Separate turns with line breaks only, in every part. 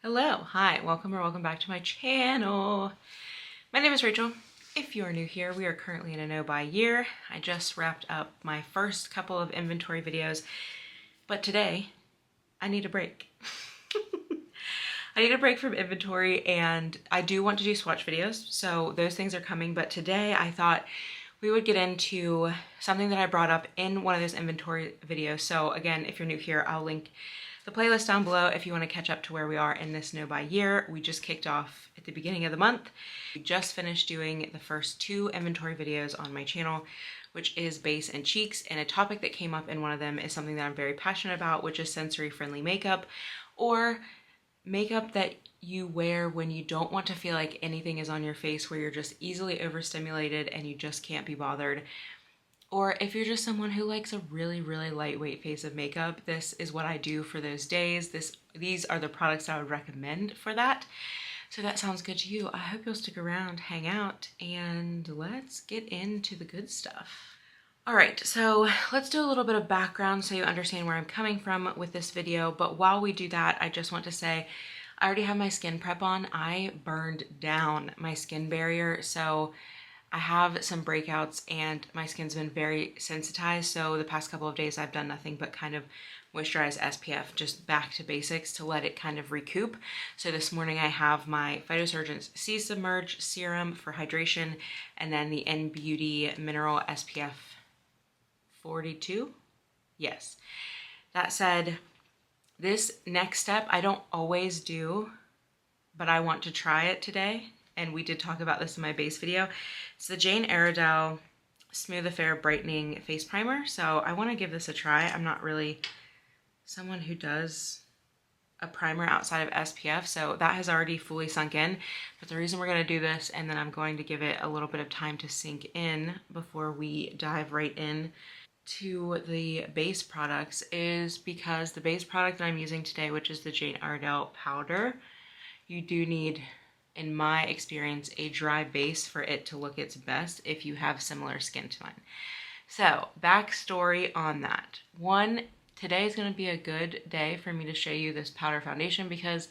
Hello, hi, welcome or welcome back to my channel. My name is Rachel. If you are new here, we are currently in a no-buy year. I just wrapped up my first couple of inventory videos, but today I need a break. I need a break from inventory, and I do want to do swatch videos, so those things are coming, but today I thought we would get into something that I brought up in one of those inventory videos. So again, if you're new here, I'll link the playlist down below if you want to catch up to where we are in this no-buy year. We just kicked off at the beginning of the month. We just finished doing the first two inventory videos on my channel, which is base and cheeks, and a topic that came up in one of them is something that I'm very passionate about, which is sensory-friendly makeup, or makeup that you wear when you don't want to feel like anything is on your face, where you're just easily overstimulated and you just can't be bothered. Or if you're just someone who likes a really, really lightweight face of makeup, this is what I do for those days. These are the products I would recommend for that. So that sounds good to you. I hope you'll stick around, hang out, and let's get into the good stuff. All right, so let's do a little bit of background so you understand where I'm coming from with this video. But while we do that, I just want to say I already have my skin prep on. I burned down my skin barrier, so I have some breakouts and my skin's been very sensitized. So the past couple of days I've done nothing but kind of moisturize SPF, just back to basics to let it kind of recoup. So this morning I have my Phytosurgence Sea Submerge serum for hydration, and then the Beauty Mineral SPF 42. Yes. That said, this next step I don't always do, but I want to try it today. And we did talk about this in my base video. It's the Iredale Smooth Affair Brightening Face Primer. So I want to give this a try. I'm not really someone who does a primer outside of SPF, so that has already fully sunk in. But the reason we're going to do this, and then I'm going to give it a little bit of time to sink in before we dive right in to the base products, is because the base product that I'm using today, which is the Iredale powder, you do need, in my experience, a dry base for it to look its best if you have similar skin to mine. So, backstory on that. One, today is going to be a good day for me to show you this powder foundation because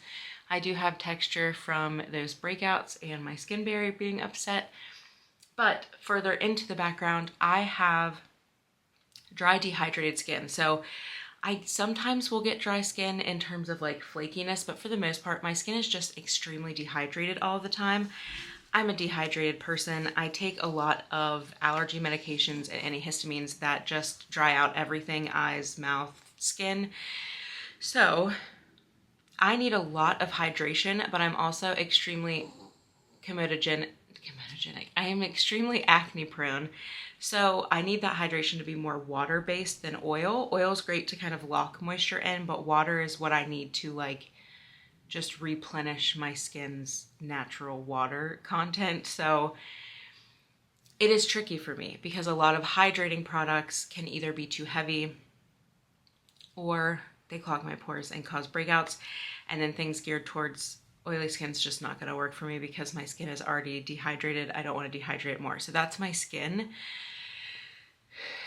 I do have texture from those breakouts and my skin barrier being upset. But further into the background, I have dry, dehydrated skin. So I sometimes will get dry skin in terms of like flakiness, but for the most part, my skin is just extremely dehydrated all the time. I'm a dehydrated person. I take a lot of allergy medications and antihistamines that just dry out everything, eyes, mouth, skin. So I need a lot of hydration, but I'm also extremely comedogenic. I am extremely acne prone. So I need that hydration to be more water-based than oil. Oil is great to kind of lock moisture in, but water is what I need to like just replenish my skin's natural water content. So it is tricky for me because a lot of hydrating products can either be too heavy or they clog my pores and cause breakouts. And then things geared towards oily skin's just not going to work for me because my skin is already dehydrated. I don't want to dehydrate more. So that's my skin.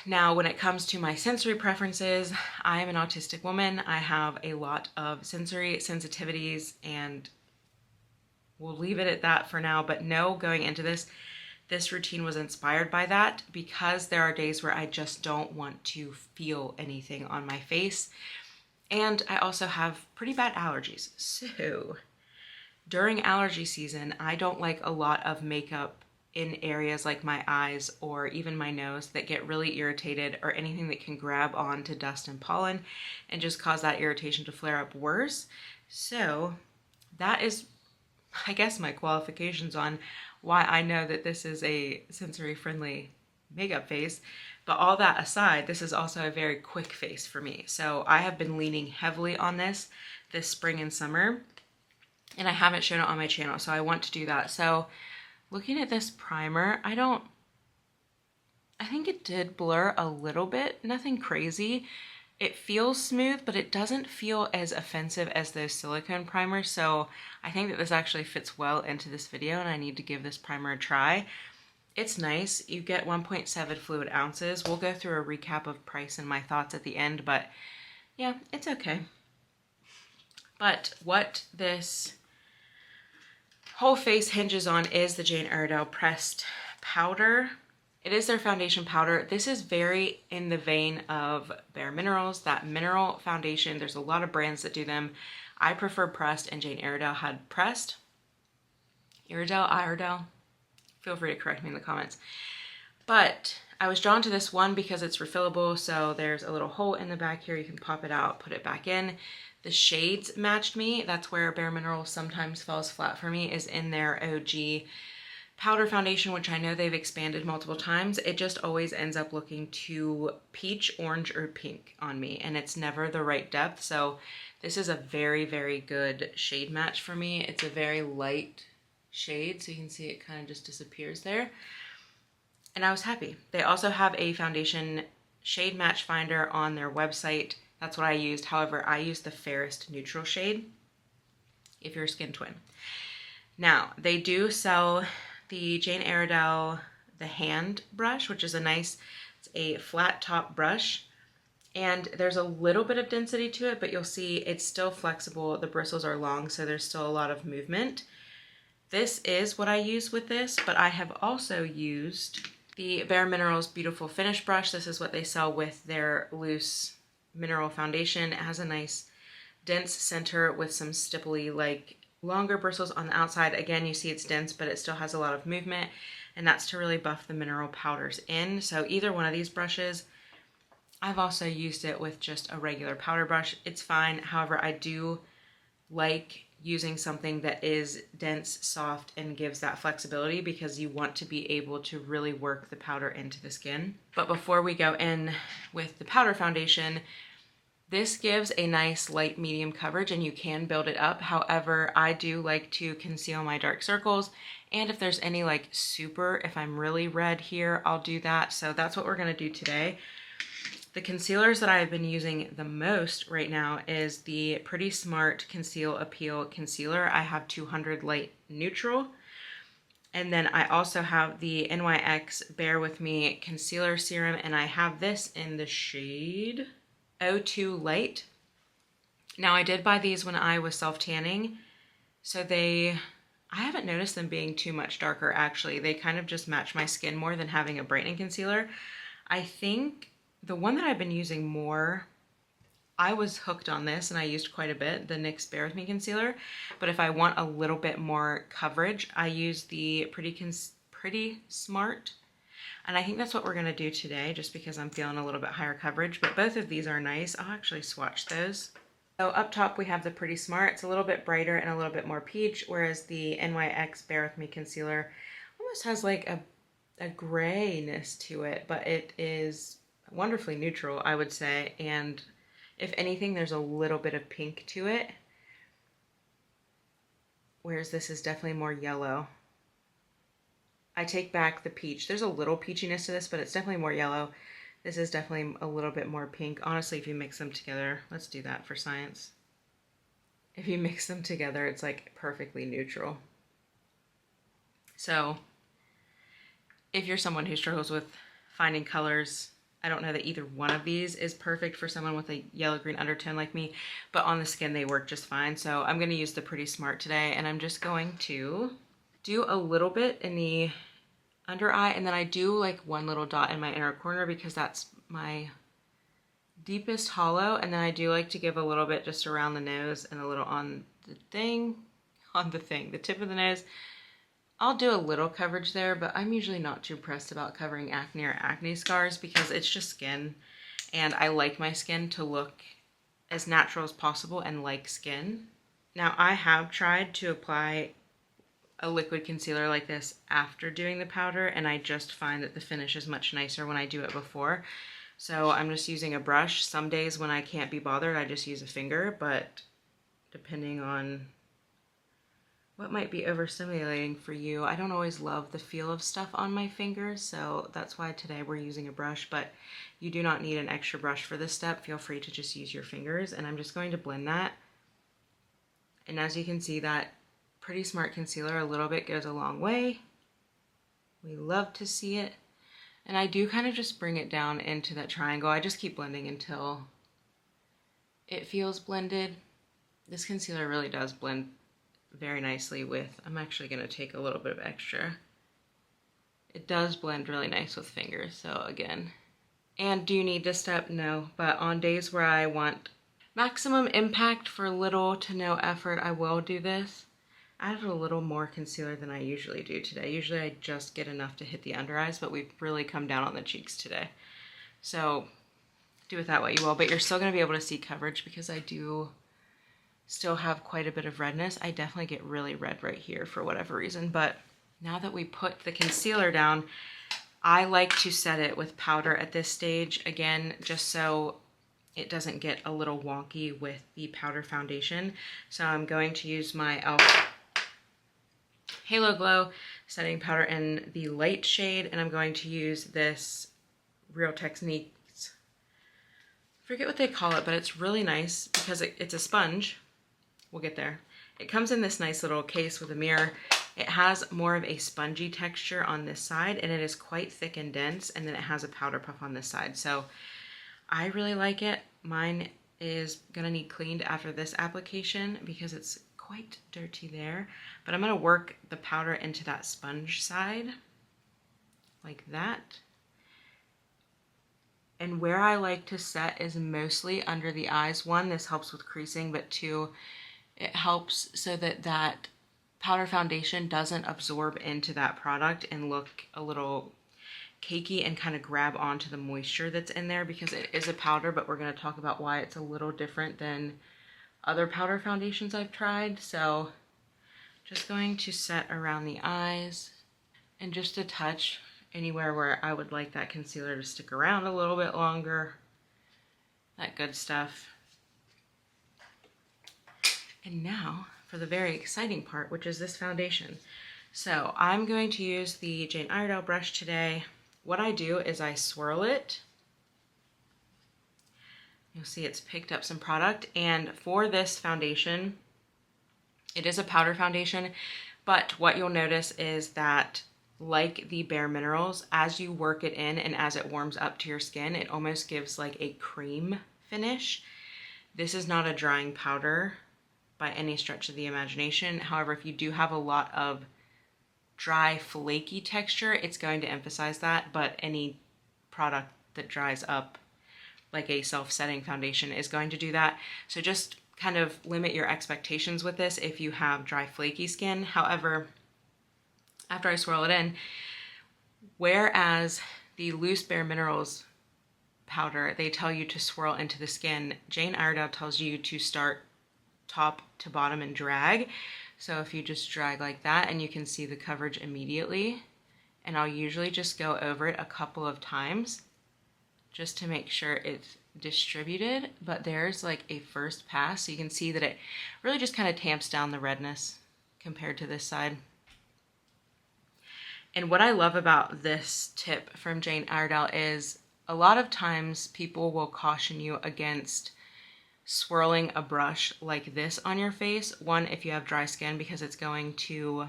Now, when it comes to my sensory preferences, I am an autistic woman. I have a lot of sensory sensitivities, and we'll leave it at that for now. But no, going into this routine was inspired by that because there are days where I just don't want to feel anything on my face. And I also have pretty bad allergies. So during allergy season, I don't like a lot of makeup in areas like my eyes or even my nose that get really irritated, or anything that can grab onto dust and pollen and just cause that irritation to flare up worse. So that is, I guess, my qualifications on why I know that this is a sensory friendly makeup face. But all that aside, this is also a very quick face for me. So I have been leaning heavily on this spring and summer, and I haven't shown it on my channel, so I want to do that. So looking at this primer, I think it did blur a little bit, nothing crazy. It feels smooth, but it doesn't feel as offensive as those silicone primers. So I think that this actually fits well into this video, and I need to give this primer a try. It's nice. You get 1.7 fluid ounces. We'll go through a recap of price and my thoughts at the end, but yeah, it's okay. But what this whole face hinges on is the Jane Iredale pressed powder. It is their foundation powder. This is very in the vein of Bare Minerals, that mineral foundation. There's a lot of brands that do them. I prefer pressed, and Jane Iredale had pressed. Iredale. Feel free to correct me in the comments. But I was drawn to this one because it's refillable. So there's a little hole in the back here. You can pop it out, put it back in. The shades matched me. That's where Bare Minerals sometimes falls flat for me, is in their OG powder foundation, which I know they've expanded multiple times. It just always ends up looking too peach, orange, or pink on me, and it's never the right depth. So this is a very, very good shade match for me. It's a very light shade, so you can see it kind of just disappears there. And I was happy. They also have a foundation shade match finder on their website. That's what I used. However, I used the fairest neutral shade if you're a skin twin. Now, they do sell the Jane Iredale, the hand brush, which is it's a flat top brush. And there's a little bit of density to it, but you'll see it's still flexible. The bristles are long, so there's still a lot of movement. This is what I use with this, but I have also used the Bare Minerals Beautiful Finish brush. This is what they sell with their loose mineral foundation. It has a nice dense center with some stipply, like longer bristles on the outside. Again, you see it's dense, but it still has a lot of movement, and that's to really buff the mineral powders in. So either one of these brushes, I've also used it with just a regular powder brush. It's fine. However, I do like using something that is dense, soft, and gives that flexibility, because you want to be able to really work the powder into the skin. But before we go in with the powder foundation, this gives a nice light medium coverage, and you can build it up. However, I do like to conceal my dark circles, and if there's any like if I'm really red here, I'll do that. So that's what we're gonna do today. The concealers that I've been using the most right now is the Pretty Smart Conceal Appeal Concealer. I have 200 Light Neutral. And then I also have the NYX Bear With Me Concealer Serum, and I have this in the shade 02 Light. Now, I did buy these when I was self-tanning, so I haven't noticed them being too much darker, actually. They kind of just match my skin more than having a brightening concealer. I think the one that I've been using more, I was hooked on this and I used quite a bit, the NYX Bear With Me Concealer. But if I want a little bit more coverage, I use the Pretty Smart. And I think that's what we're gonna do today, just because I'm feeling a little bit higher coverage, but both of these are nice. I'll actually swatch those. So up top we have the Pretty Smart. It's a little bit brighter and a little bit more peach, whereas the NYX Bear With Me Concealer almost has like a grayness to it, but it is wonderfully neutral, I would say. And if anything, there's a little bit of pink to it, whereas this is definitely more yellow. I take back the peach. There's a little peachiness to this, but it's definitely more yellow. This is definitely a little bit more pink. Honestly, if you mix them together, let's do that for science. If you mix them together, it's like perfectly neutral. So if you're someone who struggles with finding colors, I don't know that either one of these is perfect for someone with a yellow-green undertone like me, but on the skin they work just fine. So I'm going to use the Pretty Smart today, and I'm just going to do a little bit in the under eye, and then I do like one little dot in my inner corner because that's my deepest hollow, and then I do like to give a little bit just around the nose and a little on the tip of the nose. I'll do a little coverage there, but I'm usually not too pressed about covering acne or acne scars because it's just skin, and I like my skin to look as natural as possible and like skin. Now, I have tried to apply a liquid concealer like this after doing the powder, and I just find that the finish is much nicer when I do it before. So I'm just using a brush. Some days when I can't be bothered, I just use a finger, but depending on what might be overstimulating for you, I don't always love the feel of stuff on my fingers, so that's why today we're using a brush, but you do not need an extra brush for this step. Feel free to just use your fingers, and I'm just going to blend that. And as you can see, that Pretty Smart concealer a little bit goes a long way. We love to see it. And I do kind of just bring it down into that triangle. I just keep blending until it feels blended. This concealer really does blend very nicely with, I'm actually going to take a little bit of extra. It does blend really nice with fingers, so again. And do you need this step? No, but on days where I want maximum impact for little to no effort, I will do this. I added a little more concealer than I usually do today. Usually I just get enough to hit the under eyes, but we've really come down on the cheeks today. So do with that what you will, but you're still going to be able to see coverage because I do still have quite a bit of redness. I definitely get really red right here for whatever reason, but now that we put the concealer down, I like to set it with powder at this stage, again, just so it doesn't get a little wonky with the powder foundation. So I'm going to use my e.l.f. Halo Glow setting powder in the light shade, and I'm going to use this Real Techniques, I forget what they call it, but it's really nice because it's a sponge. We'll get there. It comes in this nice little case with a mirror. It has more of a spongy texture on this side, and it is quite thick and dense, and then it has a powder puff on this side. So I really like it. Mine is gonna need cleaned after this application because it's quite dirty there, but I'm gonna work the powder into that sponge side like that. And where I like to set is mostly under the eyes. One, this helps with creasing, but two, it helps so that that powder foundation doesn't absorb into that product and look a little cakey and kind of grab onto the moisture that's in there, because it is a powder, but we're going to talk about why it's a little different than other powder foundations I've tried. So just going to set around the eyes and just a touch anywhere where I would like that concealer to stick around a little bit longer, that good stuff. And now for the very exciting part, which is this foundation. So I'm going to use the Jane Iredale brush today. What I do is I swirl it. You'll see it's picked up some product. And for this foundation, it is a powder foundation, but what you'll notice is that, like the Bare Minerals, as you work it in and as it warms up to your skin, it almost gives like a cream finish. This is not a drying powder by any stretch of the imagination. However, if you do have a lot of dry, flaky texture, it's going to emphasize that, but any product that dries up like a self-setting foundation is going to do that. So just kind of limit your expectations with this if you have dry, flaky skin. However, after I swirl it in, whereas the loose Bare Minerals powder, they tell you to swirl into the skin, Jane Iredale tells you to start top to bottom and drag. So if you just drag like that, and you can see the coverage immediately, and I'll usually just go over it a couple of times just to make sure it's distributed, but there's like a first pass, so you can see that it really just kind of tamps down the redness compared to this side. And what I love about this tip from Jane Iredale is a lot of times people will caution you against swirling a brush like this on your face. One, if you have dry skin, because it's going to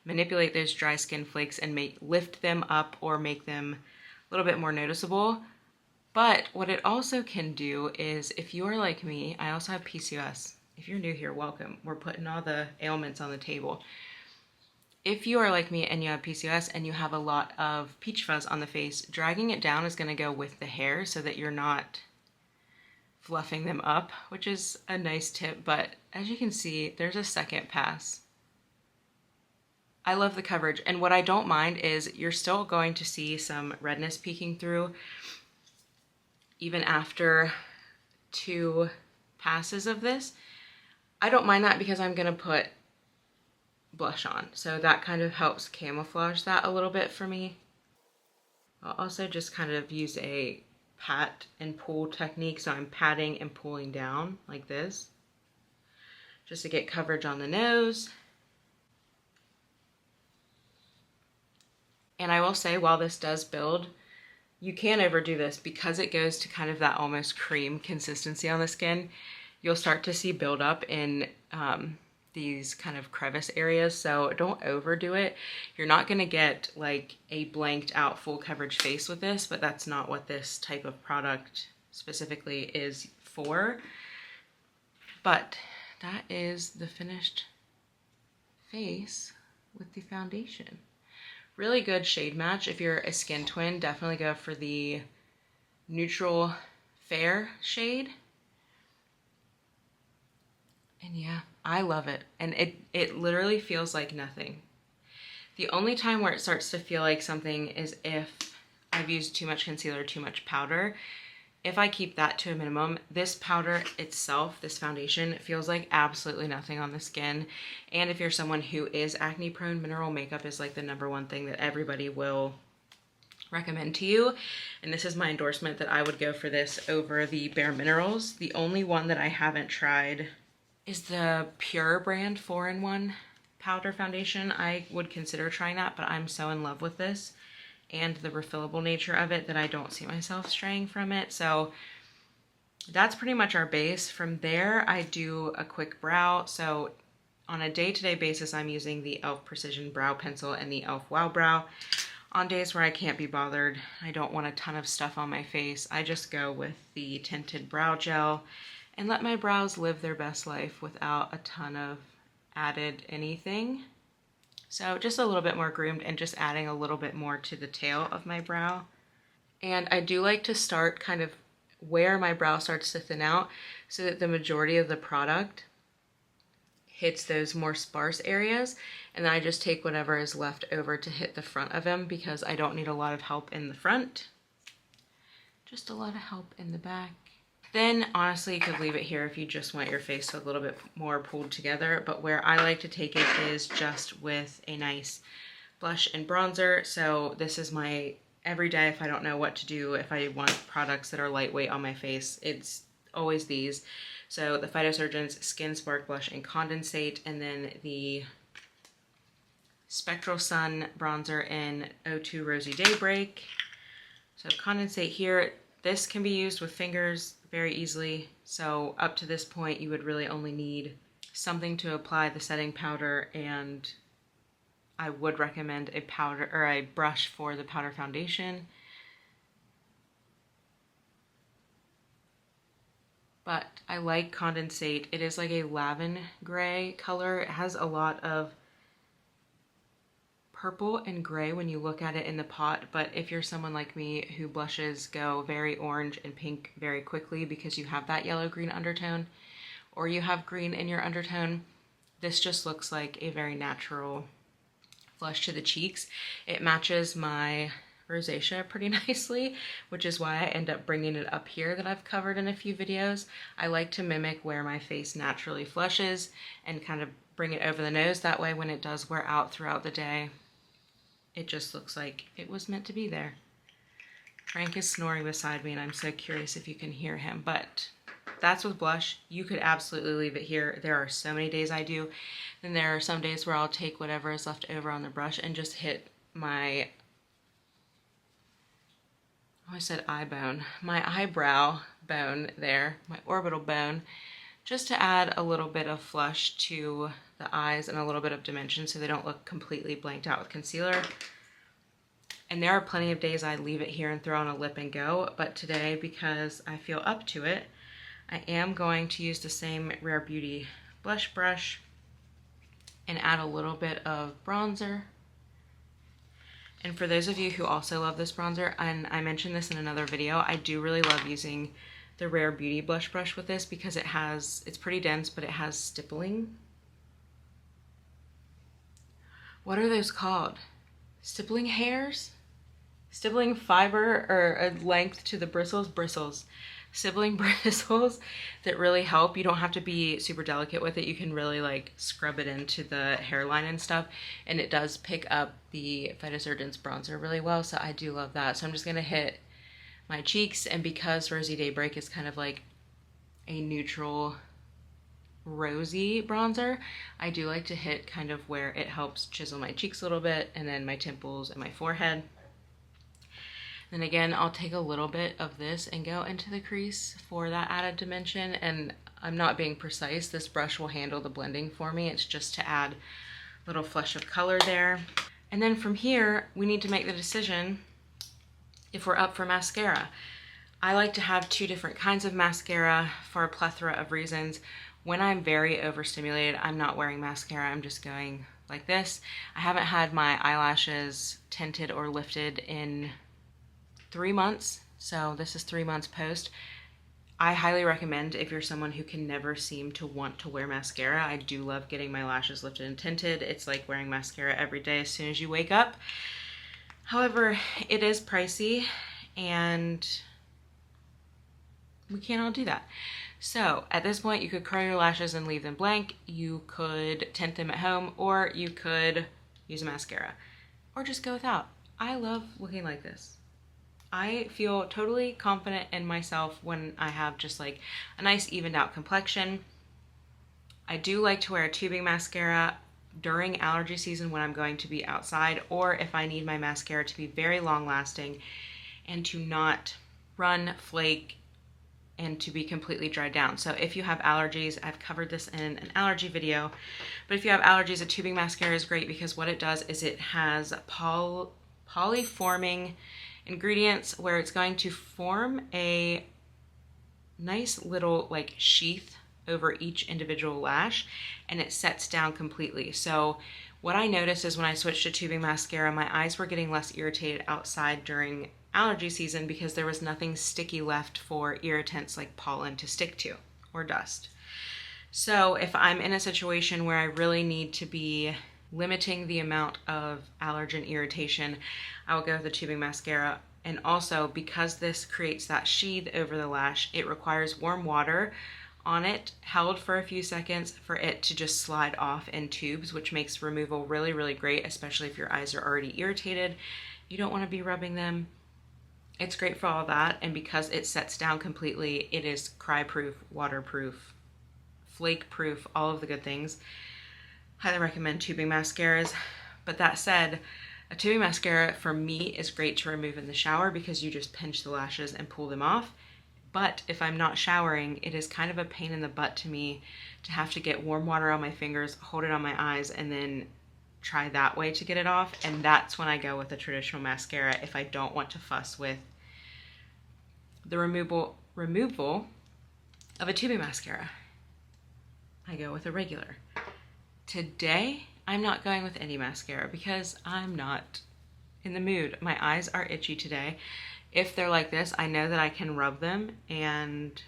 manipulate those dry skin flakes and lift them up or make them a little bit more noticeable. But what it also can do is, if you're like me, I also have PCOS. If you're new here, welcome. We're putting all the ailments on the table. If you are like me and you have PCOS and you have a lot of peach fuzz on the face, dragging it down is going to go with the hair so that you're not fluffing them up, which is a nice tip, but as you can see, there's a second pass. I love the coverage, and what I don't mind is you're still going to see some redness peeking through even after 2 passes of this. I don't mind that because I'm going to put blush on, so that kind of helps camouflage that a little bit for me. I'll also just kind of use a pat and pull technique, so I'm patting and pulling down like this just to get coverage on the nose. And I will say, while this does build, you can't overdo this because it goes to kind of that almost cream consistency on the skin. You'll start to see buildup in these kind of crevice areas, so don't overdo it. You're not going to get like a blanked out full coverage face with this, but that's not what this type of product specifically is for. But that is the finished face with the foundation. Really good shade match. If you're a skin twin, definitely go for the neutral fair shade. And yeah, I love it. And it literally feels like nothing. The only time where it starts to feel like something is if I've used too much concealer, too much powder. If I keep that to a minimum, this powder itself, this foundation, feels like absolutely nothing on the skin. And if you're someone who is acne prone, mineral makeup is like the #1 thing that everybody will recommend to you. And this is my endorsement that I would go for this over the Bare Minerals. The only one that I haven't tried is the Pure brand 4-in-1 powder foundation. I would consider trying that, but I'm so in love with this and the refillable nature of it that I don't see myself straying from it. So that's pretty much our base. From there, I do a quick brow. So on a day-to-day basis, I'm using the e.l.f. Precision Brow Pencil and the e.l.f. Wow Brow. On days where I can't be bothered, I don't want a ton of stuff on my face, I just go with the tinted brow gel and let my brows live their best life without a ton of added anything. So just a little bit more groomed and just adding a little bit more to the tail of my brow. And I do like to start kind of where my brow starts to thin out so that the majority of the product hits those more sparse areas, and then I just take whatever is left over to hit the front of them because I don't need a lot of help in the front, just a lot of help in the back. Then honestly, you could leave it here if you just want your face a little bit more pulled together, but where I like to take it is just with a nice blush and bronzer. So this is my everyday if I don't know what to do, if I want products that are lightweight on my face, it's always these. So the Phytosurgence Skin Spark Blush and Condensate, and then the Spectral Sun Bronzer in 02 Rosy Daybreak. So condensate here. This can be used with fingers very easily. So up to this point, you would really only need something to apply the setting powder, and I would recommend a powder or a brush for the powder foundation. But I like condensate. It is like a lavender gray color. It has a lot of purple and gray when you look at it in the pot, but if you're someone like me who blushes go very orange and pink very quickly because you have that yellow-green undertone, or you have green in your undertone, this just looks like a very natural flush to the cheeks. It matches my rosacea pretty nicely, which is why I end up bringing it up here that I've covered in a few videos. I like to mimic where my face naturally flushes and kind of bring it over the nose. That way when it does wear out throughout the day, it just looks like it was meant to be there. Frank is snoring beside me and I'm so curious if you can hear him, but that's with blush. You could absolutely leave it here. There are so many days I do. Then there are some days where I'll take whatever is left over on the brush and just hit my, oh, I said eye bone, my eyebrow bone there, my orbital bone, just to add a little bit of flush to the eyes and a little bit of dimension so they don't look completely blanked out with concealer. And there are plenty of days I leave it here and throw on a lip and go, but today, because I feel up to it, I am going to use the same Rare Beauty blush brush and add a little bit of bronzer. And for those of you who also love this bronzer, and I mentioned this in another video, I do really love using the Rare Beauty blush brush with this because it's pretty dense, but it has stippling. What are those called? Stippling hairs? Stippling fiber or a length to the bristles? Stippling bristles that really help. You don't have to be super delicate with it. You can really like scrub it into the hairline and stuff. And it does pick up the Phytosurgence bronzer really well. So I do love that. So I'm just gonna hit my cheeks, and because Rosy Daybreak is kind of like a neutral rosy bronzer, I do like to hit kind of where it helps chisel my cheeks a little bit, and then my temples and my forehead. Then again, I'll take a little bit of this and go into the crease for that added dimension, and I'm not being precise. This brush will handle the blending for me. It's just to add a little flush of color there. And then from here, we need to make the decision if we're up for mascara. I like to have two different kinds of mascara for a plethora of reasons. When I'm very overstimulated, I'm not wearing mascara. I'm just going like this. I haven't had my eyelashes tinted or lifted in 3 months. So this is 3 months post. I highly recommend if you're someone who can never seem to want to wear mascara. I do love getting my lashes lifted and tinted. It's like wearing mascara every day as soon as you wake up. However, it is pricey and we can't all do that. So at this point, you could curl your lashes and leave them blank. You could tint them at home, or you could use a mascara, or just go without. I love looking like this. I feel totally confident in myself when I have just like a nice evened out complexion. I do like to wear a tubing mascara during allergy season when I'm going to be outside, or if I need my mascara to be very long lasting and to not run, flake, and to be completely dried down. So if you have allergies, I've covered this in an allergy video, but if you have allergies, a tubing mascara is great because what it does is it has polyforming ingredients where it's going to form a nice little like sheath over each individual lash, and it sets down completely. So what I noticed is when I switched to tubing mascara, my eyes were getting less irritated outside during allergy season because there was nothing sticky left for irritants like pollen to stick to or dust. So if I'm in a situation where I really need to be limiting the amount of allergen irritation, I will go with the tubing mascara. And also because this creates that sheath over the lash, it requires warm water on it, held for a few seconds, for it to just slide off in tubes, which makes removal really, really great, especially if your eyes are already irritated. You don't want to be rubbing them. It's great for all that, and because it sets down completely, it is cry-proof, waterproof, flake-proof, all of the good things. Highly recommend tubing mascaras. But that said, a tubing mascara for me is great to remove in the shower because you just pinch the lashes and pull them off. But if I'm not showering, it is kind of a pain in the butt to me to have to get warm water on my fingers, hold it on my eyes, and then try that way to get it off. And that's when I go with a traditional mascara if I don't want to fuss with the removal of a tubing mascara. I go with a regular. Today, I'm not going with any mascara because I'm not in the mood. My eyes are itchy today. If they're like this, I know that I can rub them and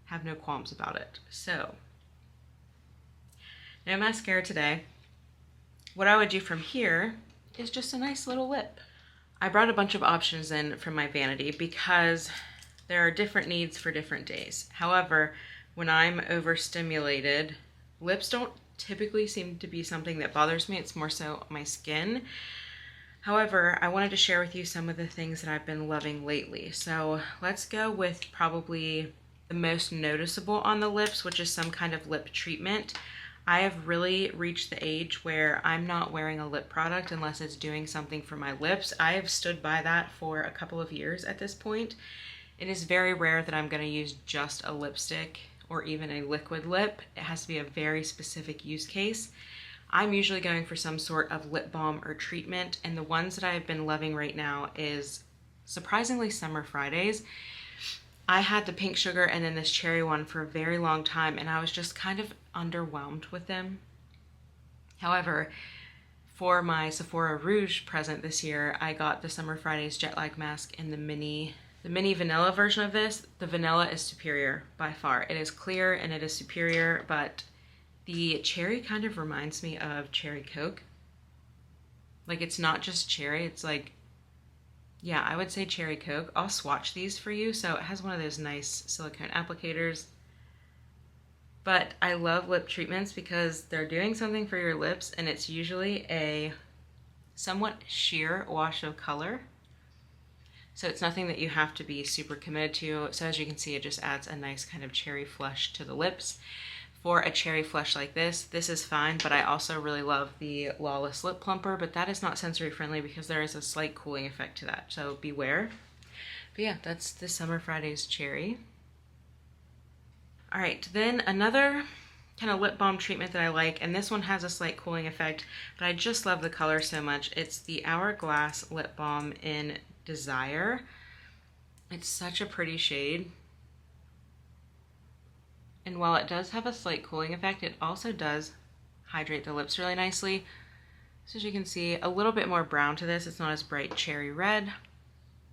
have no qualms about it. So, no mascara today. What I would do from here is just a nice little lip. I brought a bunch of options in from my vanity because there are different needs for different days. However, when I'm overstimulated, lips don't typically seem to be something that bothers me. It's more so my skin. However, I wanted to share with you some of the things that I've been loving lately. So let's go with probably the most noticeable on the lips, which is some kind of lip treatment. I have really reached the age where I'm not wearing a lip product unless it's doing something for my lips. I have stood by that for a couple of years at this point. It is very rare that I'm going to use just a lipstick or even a liquid lip. It has to be a very specific use case. I'm usually going for some sort of lip balm or treatment, and the ones that I've been loving right now is surprisingly Summer Fridays. I had the pink sugar and then this cherry one for a very long time, and I was just kind of underwhelmed with them. However, for my Sephora Rouge present this year, I got the Summer Fridays Jet Lag Mask in the mini vanilla version of this. The vanilla is superior by far. It is clear and it is superior, but the cherry kind of reminds me of cherry Coke. Like, it's not just cherry, it's like, yeah, I would say cherry Coke. I'll swatch these for you. So it has one of those nice silicone applicators. But I love lip treatments because they're doing something for your lips, and it's usually a somewhat sheer wash of color. So it's nothing that you have to be super committed to. So as you can see, it just adds a nice kind of cherry flush to the lips. For a cherry flush like this is fine, but I also really love the Lawless Lip Plumper, but that is not sensory friendly because there is a slight cooling effect to that, so beware. But yeah, that's the Summer Fridays Cherry. All right, then another kind of lip balm treatment that I like, and this one has a slight cooling effect, but I just love the color so much. It's the Hourglass Lip Balm in Desire. It's such a pretty shade. And while it does have a slight cooling effect, it also does hydrate the lips really nicely. So as you can see, a little bit more brown to this. It's not as bright cherry red,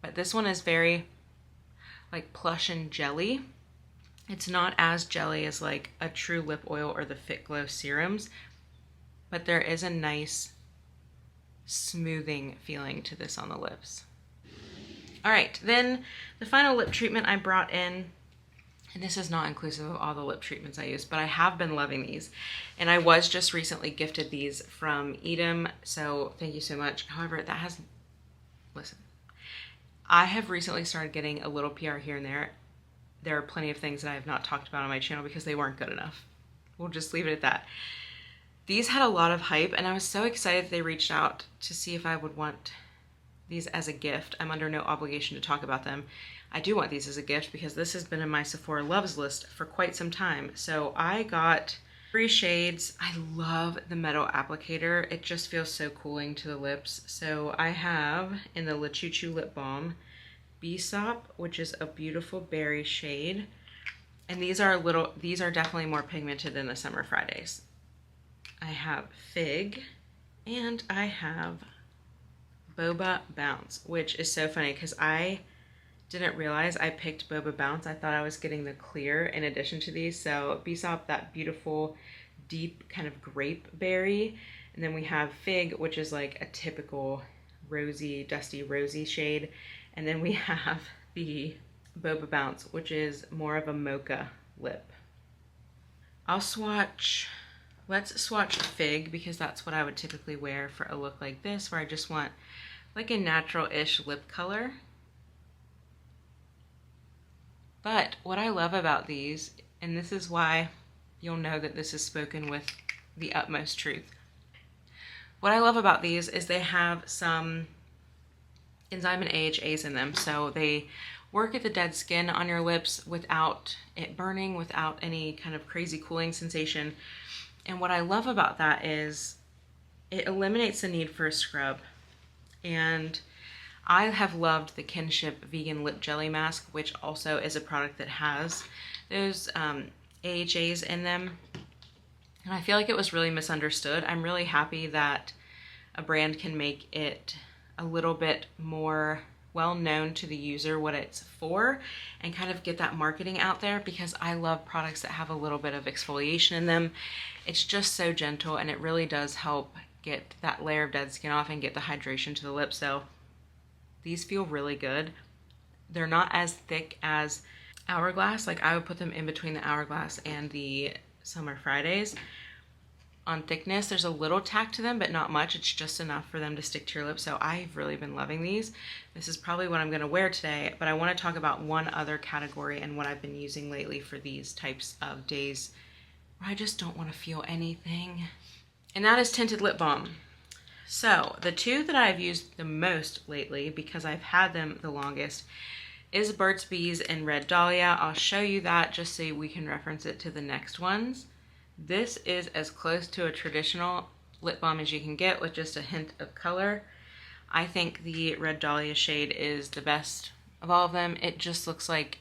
but this one is very like plush and jelly. It's not as jelly as like a true lip oil or the Fit Glow serums, but there is a nice smoothing feeling to this on the lips. All right, then the final lip treatment I brought in, and this is not inclusive of all the lip treatments I use, but I have been loving these. And I was just recently gifted these from Eadem, so thank you so much. However, that has, listen, I have recently started getting a little PR here and there. There are plenty of things that I have not talked about on my channel because they weren't good enough. We'll just leave it at that. These had a lot of hype, and I was so excited they reached out to see if I would want these as a gift. I'm under no obligation to talk about them. I do want these as a gift because this has been in my Sephora loves list for quite some time. So I got 3 shades. I love the metal applicator. It just feels so cooling to the lips. So I have in the Le Chou Chou Lip Balm, Bsop, which is a beautiful berry shade. And these are definitely more pigmented than the Summer Fridays. I have Fig, and I have Boba Bounce, which is so funny because I didn't realize I picked Boba Bounce. I thought I was getting the clear in addition to these. So Bsop, that beautiful deep kind of grape berry, and then we have Fig, which is like a typical rosy, dusty rosy shade, and then we have the Boba Bounce, which is more of a mocha lip. Let's swatch Fig because that's what I would typically wear for a look like this, where I just want like a natural-ish lip color. But what I love about these, and this is why you'll know that this is spoken with the utmost truth. What I love about these is they have some enzyme and AHAs in them, so they work at the dead skin on your lips without it burning, without any kind of crazy cooling sensation. And what I love about that is it eliminates the need for a scrub. And I have loved the Kinship Vegan Lip Jelly Mask, which also is a product that has those AHAs in them. And I feel like it was really misunderstood. I'm really happy that a brand can make it a little bit more well known to the user what it's for and kind of get that marketing out there, because I love products that have a little bit of exfoliation in them. It's just so gentle and it really does help get that layer of dead skin off and get the hydration to the lips. So these feel really good. They're not as thick as Hourglass. Like I would put them in between the Hourglass and the Summer Fridays. On thickness, there's a little tack to them, but not much. It's just enough for them to stick to your lips. So I've really been loving these. This is probably what I'm gonna wear today, but I wanna talk about one other category and what I've been using lately for these types of days where I just don't wanna feel anything. And that is tinted lip balm. So the two that I've used the most lately, because I've had them the longest, is Burt's Bees and Red Dahlia. I'll show you that just so we can reference it to the next ones. This is as close to a traditional lip balm as you can get with just a hint of color. I think the Red Dahlia shade is the best of all of them. It just looks like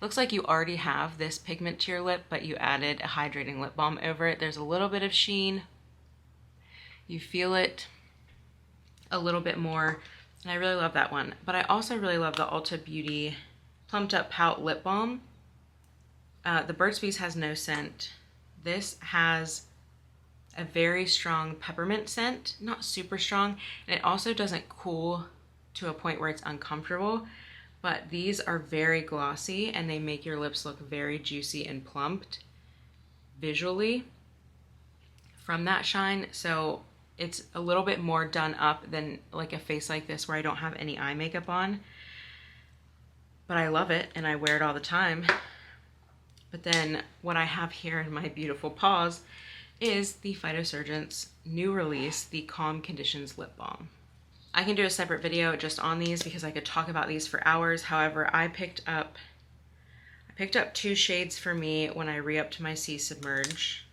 looks like you already have this pigment to your lip, but you added a hydrating lip balm over it. There's a little bit of sheen. You feel it a little bit more, and I really love that one. But I also really love the Ulta Beauty Plumped Up Pout Lip Balm. The Burt's Bees has no scent. This has a very strong peppermint scent, not super strong, and it also doesn't cool to a point where it's uncomfortable, but these are very glossy and they make your lips look very juicy and plumped visually from that shine. So it's a little bit more done up than like a face like this where I don't have any eye makeup on, but I love it and I wear it all the time. But then what I have here in my beautiful paws is the Phytosurgence new release, the Calm Conditions Lip Balm. I can do a separate video just on these because I could talk about these for hours. However, I picked up 2 shades for me when I re-upped my Sea Submerge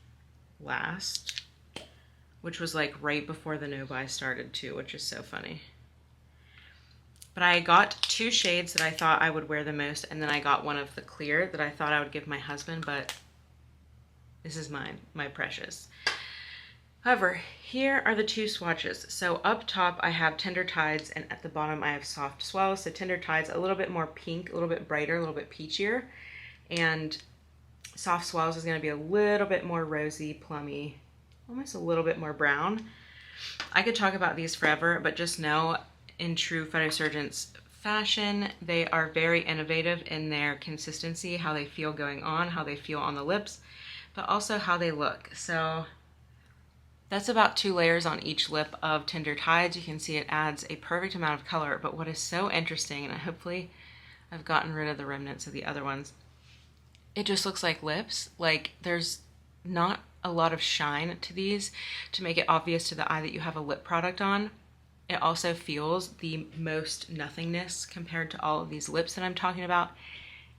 last, which was like right before the no-buy started too, which is so funny. But I got two shades that I thought I would wear the most, and then I got one of the clear that I thought I would give my husband, but this is mine, my precious. However, here are the two swatches. So up top I have Tender Tides, and at the bottom I have Soft Swells. So Tender Tides, a little bit more pink, a little bit brighter, a little bit peachier. And Soft Swells is going to be a little bit more rosy, plummy, almost a little bit more brown. I could talk about these forever, but just know, in true Phytosurgence fashion, they are very innovative in their consistency, how they feel going on, how they feel on the lips, but also how they look. So that's about 2 layers on each lip of Tender Tides. You can see it adds a perfect amount of color, but what is so interesting, and hopefully I've gotten rid of the remnants of the other ones, it just looks like lips. Like, there's not a lot of shine to these to make it obvious to the eye that you have a lip product on. It also feels the most nothingness compared to all of these lips that I'm talking about,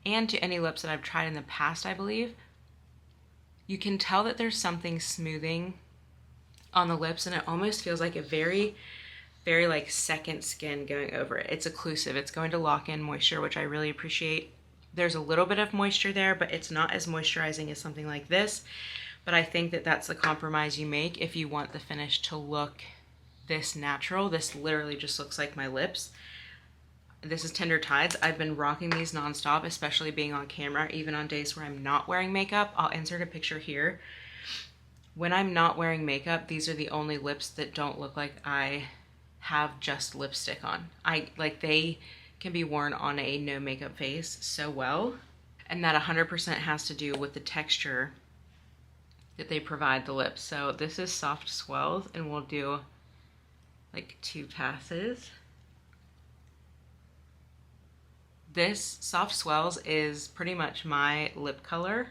and to any lips that I've tried in the past, I believe. You can tell that there's something smoothing on the lips, and it almost feels like a very, very like second skin going over it. It's occlusive. It's going to lock in moisture, which I really appreciate. There's a little bit of moisture there, but it's not as moisturizing as something like this. But I think that that's the compromise you make if you want the finish to look this natural. This literally just looks like my lips. This is Tender Tides. I've been rocking these nonstop, especially being on camera, even on days where I'm not wearing makeup. I'll insert a picture here. When I'm not wearing makeup, these are the only lips that don't look like I have just lipstick on. They can be worn on a no makeup face so well. And that 100% has to do with the texture that they provide the lips. So this is Soft Swells, and we'll do like 2 passes. This Soft Swells is pretty much my lip color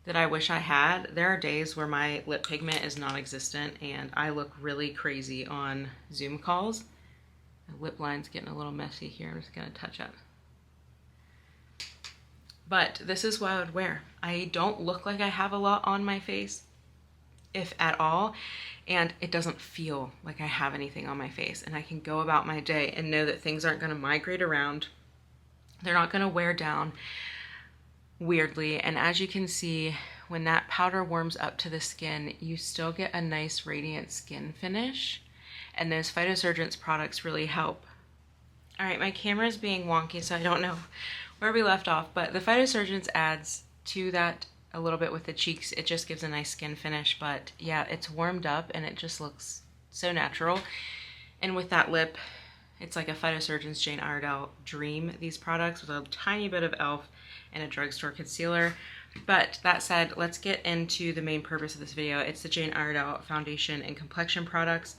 that I wish I had. There are days where my lip pigment is non-existent and I look really crazy on Zoom calls. The lip line's getting a little messy here. I'm just gonna touch up. But this is what I would wear. I don't look like I have a lot on my face, if at all, and it doesn't feel like I have anything on my face, and I can go about my day and know that things aren't going to migrate around. They're not going to wear down weirdly, and as you can see, when that powder warms up to the skin, you still get a nice radiant skin finish, and those Phytosurgence products really help. All right, my camera's being wonky, so I don't know where we left off, but the Phytosurgence adds to that a little bit with the cheeks. It just gives a nice skin finish, but yeah, it's warmed up and it just looks so natural. And with that lip, it's like a Phytosurgence Jane Iredale dream, these products, with a tiny bit of e.l.f. and a drugstore concealer. But that said, let's get into the main purpose of this video. It's the Jane Iredale foundation and complexion products.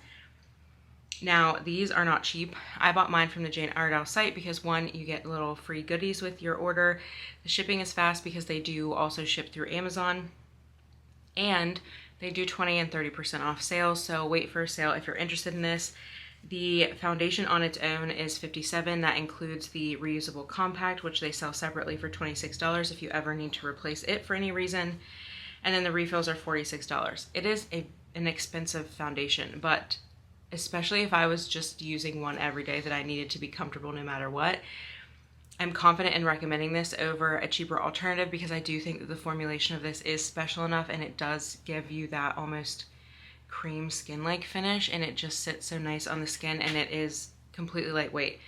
Now, these are not cheap. I bought mine from the Jane Iredale site because, one, you get little free goodies with your order. The shipping is fast because they do also ship through Amazon. And they do 20 and 30% off sales, so wait for a sale if you're interested in this. The foundation on its own is $57. That includes the reusable compact, which they sell separately for $26 if you ever need to replace it for any reason. And then the refills are $46. It is an expensive foundation, but especially if I was just using one every day that I needed to be comfortable no matter what, I'm confident in recommending this over a cheaper alternative because I do think that the formulation of this is special enough, and it does give you that almost cream skin-like finish, and it just sits so nice on the skin, and it is completely lightweight.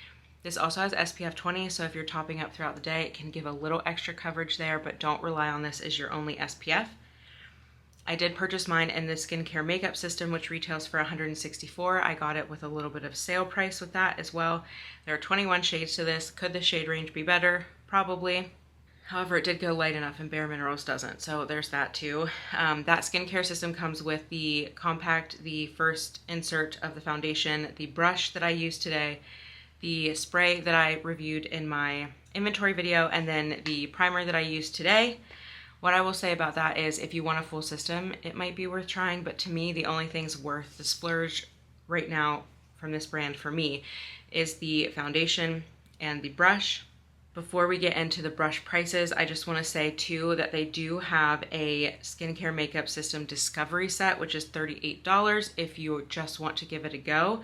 This also has SPF 20, so if you're topping up throughout the day, it can give a little extra coverage there, but don't rely on this as your only SPF. I did purchase mine in the skincare makeup system, which retails for $164. I got it with a little bit of sale price with that as well. There are 21 shades to this. Could the shade range be better? Probably. However, it did go light enough and Bare Minerals doesn't, so there's that too. That skincare system comes with the compact, the first insert of the foundation, the brush that I used today, the spray that I reviewed in my inventory video, and then the primer that I used today. What I will say about that is if you want a full system, it might be worth trying, but to me, the only things worth the splurge right now from this brand for me is the foundation and the brush. Before we get into the brush prices, I just want to say too that they do have a skincare makeup system discovery set, which is $38 if you just want to give it a go.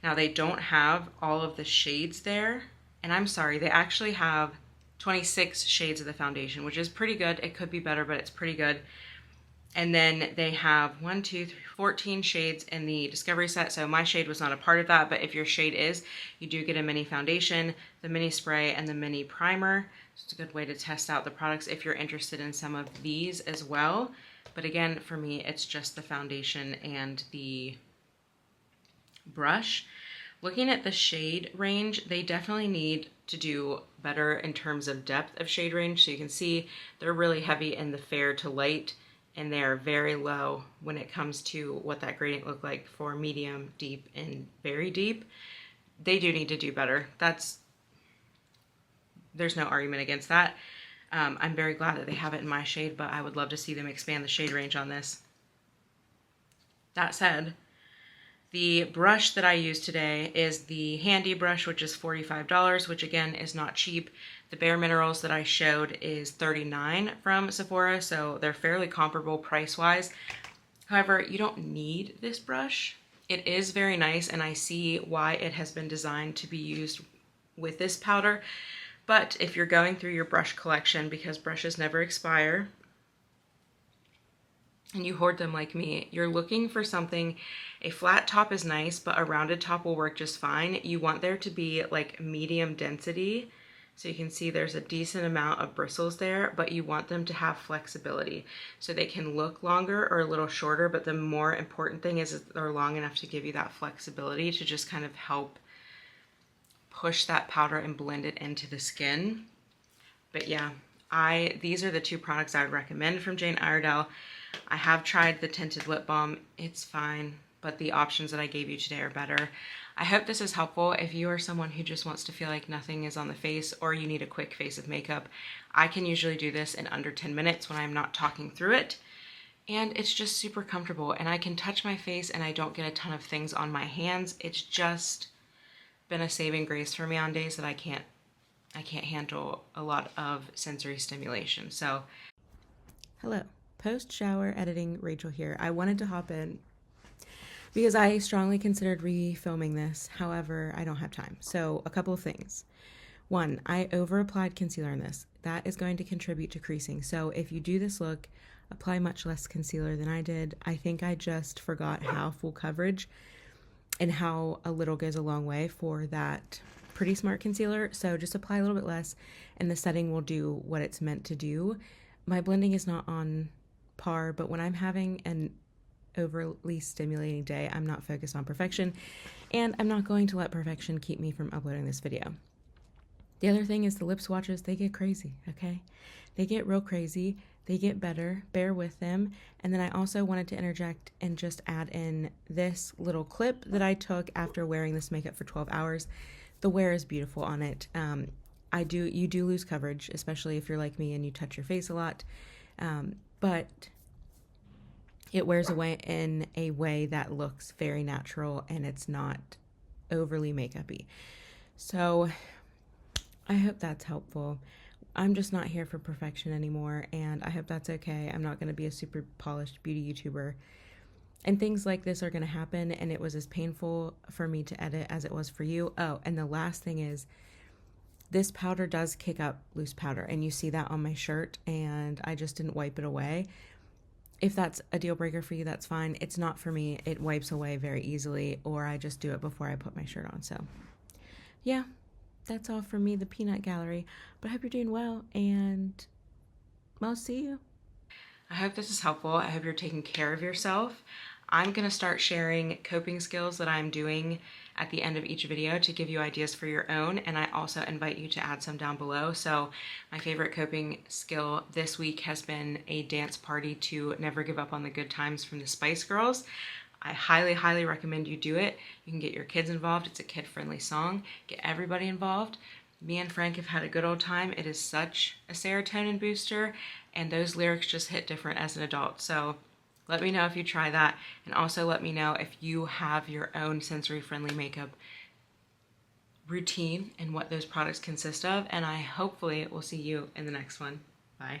Now they don't have all of the shades there, and I'm sorry, they actually have 26 shades of the foundation, which is pretty good. It could be better, but it's pretty good. And then they have 14 shades in the Discovery set. So my shade was not a part of that, but if your shade is, you do get a mini foundation, the mini spray, and the mini primer. So it's a good way to test out the products if you're interested in some of these as well. But again, for me, it's just the foundation and the brush. Looking at the shade range, they definitely need to do better in terms of depth of shade range. So you can see they're really heavy in the fair to light, and they're very low when it comes to what that gradient looked like for medium, deep, and very deep. They do need to do better. There's no argument against that. I'm very glad that they have it in my shade, but I would love to see them expand the shade range on this. That said, the brush that I used today is the Handy brush, which is $45, which again is not cheap. The Bare Minerals that I showed is $39 from Sephora, so they're fairly comparable price-wise. However, you don't need this brush. It is very nice, and I see why it has been designed to be used with this powder. But if you're going through your brush collection, because brushes never expire, and you hoard them like me, you're looking for something. A flat top is nice, but a rounded top will work just fine. You want there to be like medium density. So you can see there's a decent amount of bristles there, but you want them to have flexibility. So they can look longer or a little shorter, but the more important thing is that they're long enough to give you that flexibility to just kind of help push that powder and blend it into the skin. But yeah, these are the two products I would recommend from Jane Iredale. I have tried the tinted lip balm. It's fine, but the options that I gave you today are better. I hope this is helpful. If you are someone who just wants to feel like nothing is on the face, or you need a quick face of makeup, I can usually do this in under 10 minutes when I'm not talking through it. And it's just super comfortable, and I can touch my face and I don't get a ton of things on my hands. It's just been a saving grace for me on days that I can't handle a lot of sensory stimulation. So, hello. Post-shower editing, Rachel here. I wanted to hop in because I strongly considered refilming this. However, I don't have time. So a couple of things. One, I over-applied concealer in this. That is going to contribute to creasing. So if you do this look, apply much less concealer than I did. I think I just forgot how full coverage and how a little goes a long way for that Pretty Smart concealer. So just apply a little bit less and the setting will do what it's meant to do. My blending is not on par, but when I'm having an overly stimulating day, I'm not focused on perfection, and I'm not going to let perfection keep me from uploading this video. The other thing is the lip swatches, they get crazy, okay? They get real crazy. They get better. Bear with them. And then I also wanted to interject and just add in this little clip that I took after wearing this makeup for 12 hours. The wear is beautiful on it. You do lose coverage, especially if you're like me and you touch your face a lot. But it wears away in a way that looks very natural and it's not overly makeup-y. So I hope that's helpful. I'm just not here for perfection anymore, and I hope that's okay. I'm not going to be a super polished beauty YouTuber. And things like this are going to happen, and it was as painful for me to edit as it was for you. Oh, and the last thing is, this powder does kick up loose powder, and you see that on my shirt, and I just didn't wipe it away. If that's a deal breaker for you, that's fine. It's not for me. It wipes away very easily, or I just do it before I put my shirt on. So, yeah, that's all from me, the Peanut Gallery. But I hope you're doing well, and I'll see you. I hope this is helpful. I hope you're taking care of yourself. I'm going to start sharing coping skills that I'm doing at the end of each video to give you ideas for your own, and I also invite you to add some down below. So my favorite coping skill this week has been a dance party to Never Give Up on the Good Times from the Spice Girls. I highly, highly recommend you do it. You can get your kids involved. It's a kid-friendly song. Get everybody involved. Me and Frank have had a good old time. It is such a serotonin booster, and those lyrics just hit different as an adult. So let me know if you try that, and also let me know if you have your own sensory-friendly makeup routine and what those products consist of, and I hopefully will see you in the next one. Bye.